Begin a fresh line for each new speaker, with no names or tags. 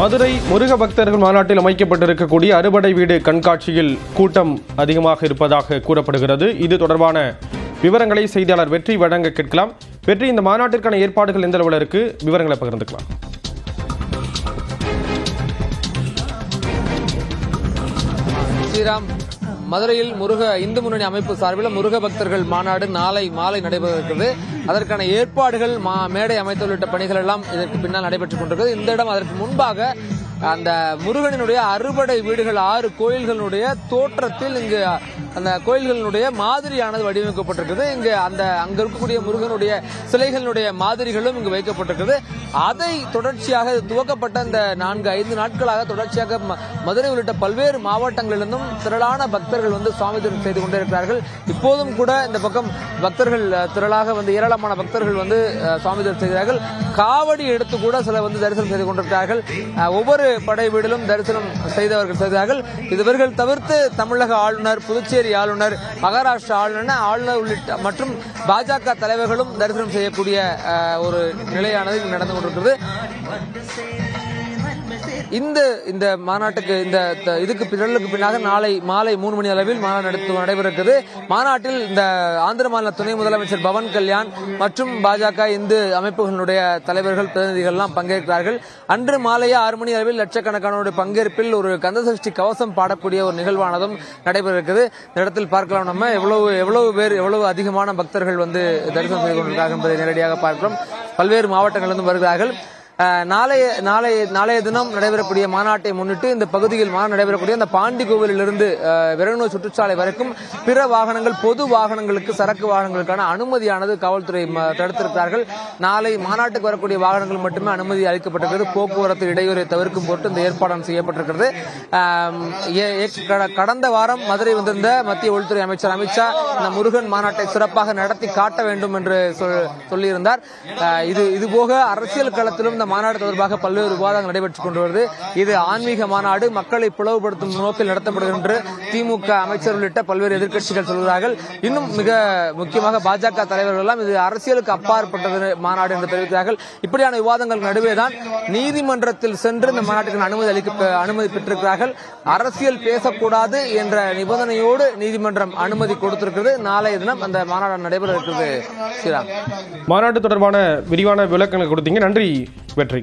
மதுரை முருக பக்தர்கள் மாநாட்டில் அமைக்கப்பட்டிருக்கக்கூடிய அறுபடை வீடு கண்காட்சியில் கூட்டம் அதிகமாக இருப்பதாக கூறப்படுகிறது. இது தொடர்பான விவரங்களை செய்தியாளர் வெற்றி வழங்க கேட்கலாம். வெற்றி, இந்த மாநாட்டிற்கான ஏற்பாடுகள் எந்த அளவில் இருக்கு, விவரங்களை பகிர்ந்துக்கலாம்.
ஸ்ரீராம், மதுரையில் இந்து முன்னணி அமைப்பு சார்பில் முருக பக்தர்கள் மாநாடு நாளை மாலை நடைபெற இருக்கிறது. அதற்கான ஏற்பாடுகள் மேடை அமைத்து உள்ளிட்ட பணிகள் எல்லாம் இதற்கு பின்னால் நடைபெற்றுக் கொண்டிருக்கிறது. இந்த இடம் அதற்கு முன்பாக அந்த முருகனினுடைய அறுபடை வீடுகள் 6 கோயில்களுடைய தோற்றத்தில் இங்கு அந்த கோயில்களுடைய மாதிரியானது வடிவமைக்கப்பட்டிருக்கிறது. இங்கு அங்க இருக்கக்கூடிய முருகனுடைய சிலைகளுடைய மாதிரிகளும் இங்கு வைக்கப்பட்டிருக்கிறது. அதை தொடர்ச்சியாக துவக்கப்பட்ட இந்த 4-5 நாட்களாக தொடர்ச்சியாக மதுரை உள்ளிட்ட பல்வேறு மாவட்டங்களிலிருந்தும் திரளான பக்தர்கள் சுவாமி தரிசனம் செய்து கொண்டிருக்கிறார்கள். இப்போதும் கூட இந்த பக்கம் பக்தர்கள் திரளாக ஏராளமான பக்தர்கள் சுவாமி தரிசனம் செய்கிறார்கள். காவடி எடுத்து கூட சில தரிசனம் செய்து கொண்டிருக்கிறார்கள். ஒவ்வொரு படை வீடிலும் தரிசனம் செய்தார்கள். இவர்கள் தவிர்த்து தமிழக ஆளுநர், புதுச்சேரி ஆளுநர், மகாராஷ்டிரா ஆளுநர் உள்ளிட்ட மற்றும் பாஜக தலைவர்களும் தரிசனம் செய்யக்கூடிய ஒரு நிலையானது நடந்து கொண்டிருக்கிறது. இந்த மாநாட்டுக்கு இதுக்கு பின்னாக நாளை மாலை 3 மணி அளவில் மாநாடு நடைபெறுகிறது. மாநாட்டில் இந்த ஆந்திர மாநில துணை முதலமைச்சர் பவன் கல்யாண் மற்றும் பாஜக இந்து அமைப்புகளுடைய தலைவர்கள், பிரதிநிதிகள் எல்லாம் பங்கேற்கிறார்கள். அன்று மாலை 6 மணி அளவில் லட்சக்கணக்கான பங்கேற்பில் ஒரு கந்தசஷ்டி கவசம் பாடக்கூடிய ஒரு நிகழ்வானதும் நடைபெற இருக்கிறது. இந்த இடத்தில் பார்க்கலாம் நம்ம எவ்வளவு அதிகமான பக்தர்கள் தரிசனம் செய்து கொண்டிருக்கிறார்கள் என்பதை நேரடியாக பார்க்கிறோம். பல்வேறு மாவட்டங்களிலிருந்து வருகிறார்கள். நாளைய தினம் நடைபெறக்கூடிய மாநாட்டை முன்னிட்டு இந்த பகுதியில் மாநாடு நடைபெறக்கூடிய அந்த பாண்டி கோவிலிலிருந்து விரகனூர் சுற்றுச்சாலை வரைக்கும் பிற வாகனங்கள், பொது வாகனங்களுக்கு, சரக்கு வாகனங்களுக்கான அனுமதியானது காவல்துறை தடுத்திருக்கிறார்கள். நாளை மாநாட்டுக்கு வரக்கூடிய வாகனங்கள் மட்டுமே அனுமதி அளிக்கப்பட்டிருக்கிறது. போக்குவரத்து இடையூறை தவிர்க்கும் பொருட்டு இந்த ஏற்பாடு செய்யப்பட்டிருக்கிறது. கடந்த வாரம் மதுரை வந்திருந்த மத்திய உள்துறை அமைச்சர் அமித்ஷா இந்த முருகன் மாநாட்டை சிறப்பாக நடத்தி காட்ட வேண்டும் என்று சொல்லியிருந்தார். இதுபோக அரசியல் களத்திலும் இந்த மாநாடு தொடர்பாக பல்வேறு விவாதங்கள் நடைபெற்றுக் கொண்டு வருது. இது ஆன்மீக மாநாடு, மக்களை பிளவுபடுத்தும் நோக்கில் நடத்தப்படுகின்ற திமுக அமைச்சர் உள்ளிட்ட பல்வேறு எதிர்க்கட்சிகள் சொல்கிறார்கள். இன்னும் மிக முக்கியமாக பாஜக தலைவர்கள் எல்லாம் இது அரசியலுக்கு அப்பாற்பட்டது மாநாடு என்று தெரிவிக்கிறார்கள். இப்படியான விவாதங்கள் நடுவேதான் நீதிமன்றத்தில் சென்று இந்த மாநாட்டுக்கு அனுமதி பெற்றிருக்கிறார்கள். அரசியல் பேசக்கூடாது என்ற நிபந்தனையோடு நீதிமன்றம் அனுமதி கொடுத்திருக்கிறது. நாளைய தினம் அந்த மாநாடு நடைபெற இருக்கிறது. ஸ்ரீராம்,
மாநாடு தொடர்பான விரிவான விளக்கங்களை கொடுத்தீங்க. நன்றி வெற்றி.